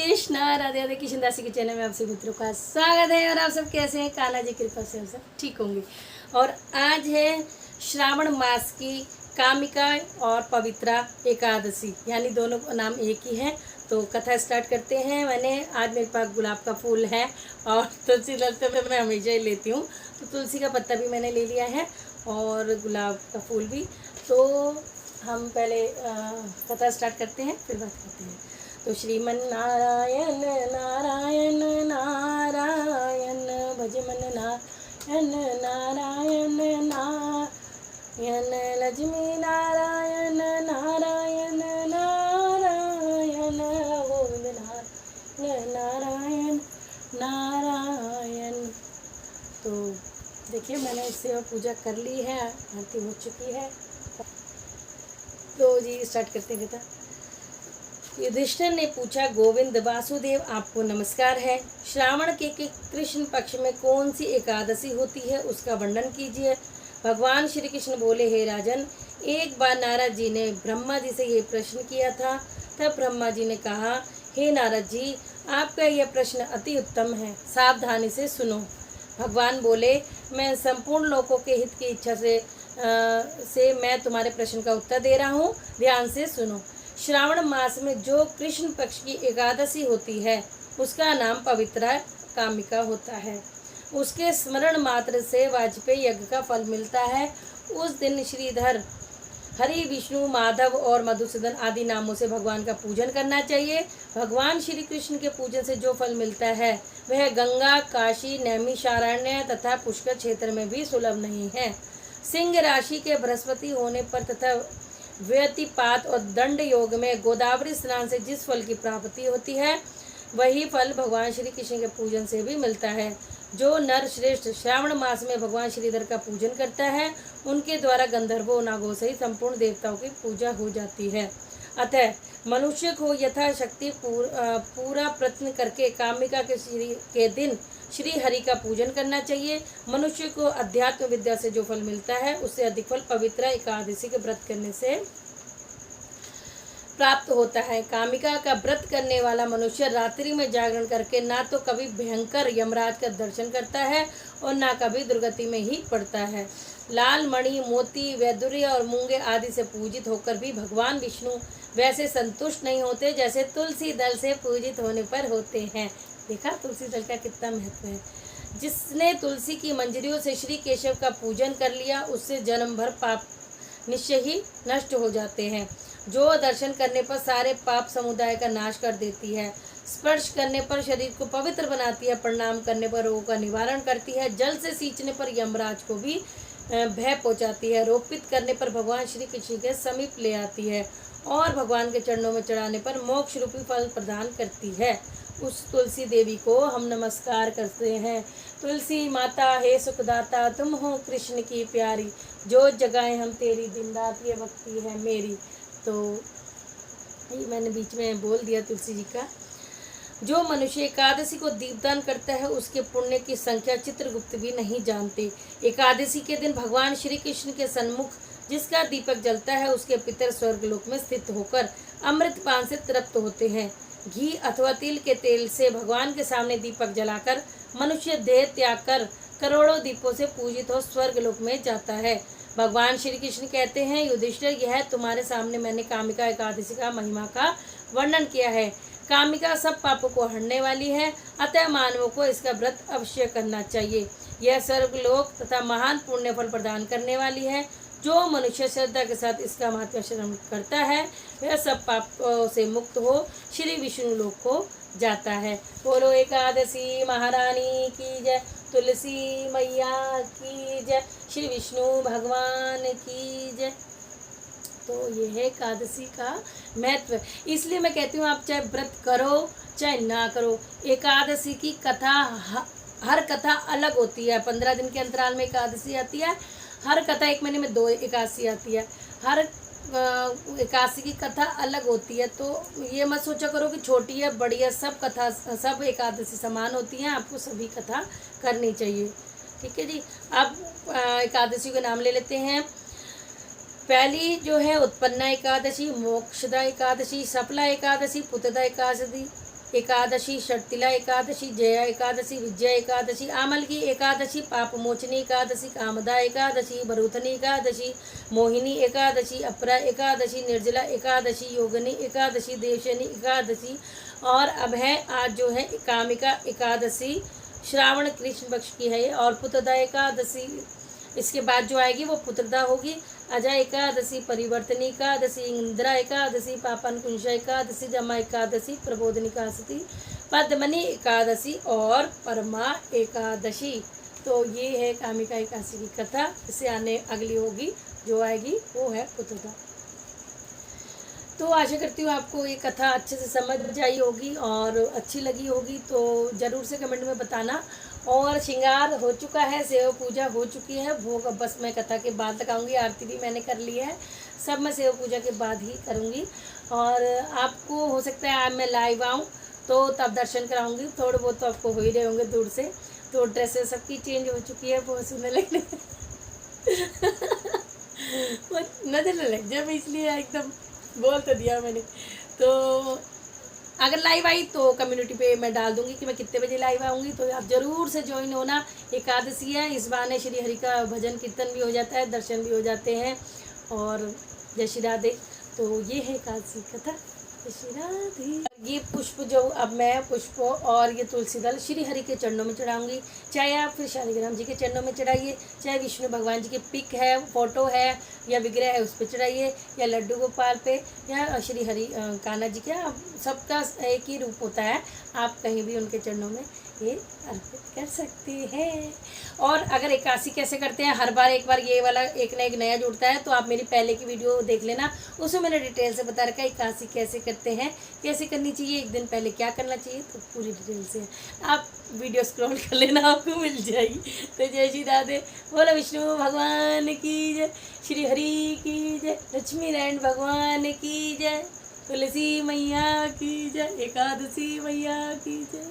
कृष्ण, राधे राधे। कृष्ण दासी के चैनल में आप सभी मित्रों का स्वागत है। और आप सब कैसे हैं? कान्हा जी कृपा से हम सब ठीक होंगे। और आज है श्रावण मास की कामिका और पवित्रा एकादशी, यानी दोनों का नाम एक ही है। तो कथा स्टार्ट करते हैं। आज मेरे पास गुलाब का फूल है और तुलसी दल तो मैं हमेशा ही लेती हूँ, तो तुलसी का पत्ता भी मैंने ले लिया है और गुलाब का फूल भी। तो हम पहले कथा स्टार्ट करते हैं, फिर बात करते हैं। तो श्रीमन नारायण नारायण नारायण भजमन नारायण नारायण नारायण लक्ष्मी नारायण नारायण नारायण गोविंद नारायण नारायण नारायण। तो देखिए, मैंने इससे पूजा कर ली है, आरती हो चुकी है। तो जी स्टार्ट करते हैं कथा। युधिष्ठिर ने पूछा, गोविंद वासुदेव आपको नमस्कार है। श्रावण के कृष्ण पक्ष में कौन सी एकादशी होती है, उसका वर्णन कीजिए। भगवान श्री कृष्ण बोले, हे राजन, एक बार नारद जी ने ब्रह्मा जी से ये प्रश्न किया था। तब ब्रह्मा जी ने कहा, हे नारद जी, आपका यह प्रश्न अति उत्तम है, सावधानी से सुनो। भगवान बोले, मैं संपूर्ण लोगों के हित की इच्छा से मैं तुम्हारे प्रश्न का उत्तर दे रहा हूँ, ध्यान से सुनो। श्रावण मास में जो कृष्ण पक्ष की एकादशी होती है, उसका नाम पवित्रा कामिका होता है। उसके स्मरण मात्र से वाजपेयी यज्ञ का फल मिलता है। उस दिन श्रीधर, हरि, विष्णु, माधव और मधुसूदन आदि नामों से भगवान का पूजन करना चाहिए। भगवान श्री कृष्ण के पूजन से जो फल मिलता है वह गंगा, काशी, नैमिषारण्य तथा पुष्कर क्षेत्र में भी सुलभ नहीं है। सिंह राशि के बृहस्पति होने पर तथा व्यतिपात और दंड योग में गोदावरी स्नान से जिस फल की प्राप्ति होती है, वही फल भगवान श्री कृष्ण के पूजन से भी मिलता है। जो नर श्रेष्ठ श्रावण मास में भगवान श्रीधर का पूजन करता है, उनके द्वारा गंधर्वों, नागों सहित संपूर्ण देवताओं की पूजा हो जाती है। अतः मनुष्य को यथाशक्ति पूरा प्रयत्न करके कामिका के दिन श्री हरि का पूजन करना चाहिए। मनुष्य को अध्यात्म विद्या से जो फल मिलता है, उससे अधिक फल पवित्र एकादशी के व्रत करने से प्राप्त होता है। कामिका का व्रत करने वाला मनुष्य रात्रि में जागरण करके ना तो कभी भयंकर यमराज का दर्शन करता है और ना कभी दुर्गति में ही पड़ता है। लाल मणि, मोती, वैदुर्य और मूंगे आदि से पूजित होकर भी भगवान विष्णु वैसे संतुष्ट नहीं होते जैसे तुलसी दल से पूजित होने पर होते हैं। देखा तुलसी दल का कितना महत्व है। जिसने तुलसी की मंजरियों से श्री केशव का पूजन कर लिया, उससे जन्म भर पाप निश्चय ही नष्ट हो जाते हैं। जो दर्शन करने पर सारे पाप समुदाय का नाश कर देती है, स्पर्श करने पर शरीर को पवित्र बनाती है, प्रणाम करने पर रोगों का निवारण करती है, जल से सींचने पर यमराज को भी भय पहुंचाती है, रोपित करने पर भगवान श्री कृष्ण के समीप ले आती है और भगवान के चरणों में चढ़ाने पर मोक्ष रूपी फल प्रदान करती है। उस तुलसी देवी को हम नमस्कार करते हैं। तुलसी माता हे सुखदाता, तुम हो कृष्ण की प्यारी, जो जगाए हम तेरी दिन रात, ये भक्ति है मेरी। तो ये मैंने बीच में बोल दिया तुलसी जी का। जो मनुष्य एकादशी को दीपदान करता है, उसके पुण्य की संख्या चित्रगुप्त भी नहीं जानते। एकादशी के दिन भगवान श्री कृष्ण के सन्मुख जिसका दीपक जलता है, उसके पितर स्वर्गलोक में स्थित होकर अमृत पान से तृप्त होते हैं। घी अथवा तिल के तेल से भगवान के सामने दीपक जलाकर मनुष्य देह त्याग कर करोड़ों दीपों से पूजित हो स्वर्गलोक में जाता है। भगवान श्री कृष्ण कहते हैं, युधिष्ठिर, यह तुम्हारे सामने मैंने कामिका एकादशी का महिमा का वर्णन किया है। कामिका सब पापों को हरने वाली है, अतः मानवों को इसका व्रत अवश्य करना चाहिए। यह स्वर्गलोक तथा महान पुण्य फल प्रदान करने वाली है। जो मनुष्य श्रद्धा के साथ इसका महात्म्य श्रवण करता है, वह सब पापों से मुक्त हो श्री विष्णु लोक को जाता है। बोलो एकादशी महारानी की जय, तुलसी मैया की जय, श्री विष्णु भगवान की जय। तो ये है एकादशी का महत्व। इसलिए मैं कहती हूँ, आप चाहे व्रत करो चाहे ना करो, एकादशी की कथा, हर कथा अलग होती है। 15 दिन के अंतराल में एकादशी आती है। हर कथा 1 महीने में 2 एकादशी आती है। हर एकादशी की कथा अलग होती है। तो ये मत सोचा करो कि छोटी है बड़ी है, सब एकादशी समान होती हैं। आपको सभी कथा करनी चाहिए। ठीक है जी। अब एकादशी के नाम ले लेते हैं। पहली जो है उत्पन्ना एकादशी, मोक्षदा एकादशी, सफला एकादशी, पुत्रदा एकादशी, एकादशी, षट्तिला एकादशी, जया एकादशी, विजया एकादशी, आमलकी एकादशी, पापमोचनी एकादशी, कामदा एकादशी, भरूथनी एकादशी, मोहिनी एकादशी, अपरा एकादशी, निर्जला एकादशी, योगिनी एकादशी, देवशनी एकादशी, और अब है आज जो है कामिका एकादशी, श्रावण कृष्ण पक्ष की है ये, और पुत्रदा एकादशी इसके बाद जो आएगी वो पुत्रदा होगी। अजय एकादशी, परिवर्तनी एकादशी, इंदिरा एकादशी, पापन कुंशा एकादशी, जमा एकादशी, प्रबोधनी एकादशी, पद्मनी एकादशी और परमा एकादशी। तो ये है कामिका एकादशी की कथा। इससे आने अगली होगी जो आएगी वो है पुत्रदा। तो आशा करती हूँ आपको ये कथा अच्छे से समझ आई होगी और अच्छी लगी होगी, तो ज़रूर से कमेंट में बताना। और श्रृंगार हो चुका है, सेवा पूजा हो चुकी है, भोग अब बस मैं कथा के बाद लगाऊंगी। आरती भी मैंने कर ली है, सब मैं सेवा पूजा के बाद ही करूँगी। और आपको हो सकता है आज मैं लाइव आऊँ तो तब दर्शन कराऊँगी, थोड़े बहुत तो आपको हो ही रहे होंगे दूर से। तो ड्रेसेस सबकी चेंज हो चुकी है, बहुत सुनने लगने नजर न लग जाए, इसलिए एकदम बोल तो दिया मैंने। तो अगर लाइव आई तो कम्युनिटी पे मैं डाल दूंगी कि मैं कितने बजे लाइव आऊँगी, तो आप ज़रूर से ज्वाइन होना। एकादशी है, इस बहाने श्री हरि का भजन कीर्तन भी हो जाता है, दर्शन भी हो जाते हैं। और जय श्री राधे। तो ये है एकादशी कथा। जय श्री राधे। ये पुष्प जो अब मैं पुष्प और ये तुलसी दल श्री हरि के चरणों में चढ़ाऊंगी। चाहे आप फिर शालिग्राम जी के चरणों में चढ़ाइए, चाहे विष्णु भगवान जी की पिक है, फोटो है या विग्रह है उस पर चढ़ाइए, या लड्डू गोपाल पे, या श्री हरि कान्हा जी का, सबका एक ही रूप होता है। आप कहीं भी उनके चरणों में ये अर्पित कर सकते हैं। और अगर एकादशी कैसे करते हैं, हर बार एक बार ये वाला एक ना एक नया जुड़ता है, तो आप मेरी पहले की वीडियो देख लेना, उसमें मैंने डिटेल से बता रखा है एकादशी कैसे करते हैं, कैसे करनी चाहिए, एक दिन पहले क्या करना चाहिए, तो पूरी डिटेल से आप वीडियो स्क्रॉल कर लेना, आपको मिल जाएगी। तो जय श्री राधे। बोलो विष्णु भगवान की जय, श्री हरि की जय, लक्ष्मी नारायण भगवान की जय, तुलसी मैया की जय, एकादशी मैया की जय।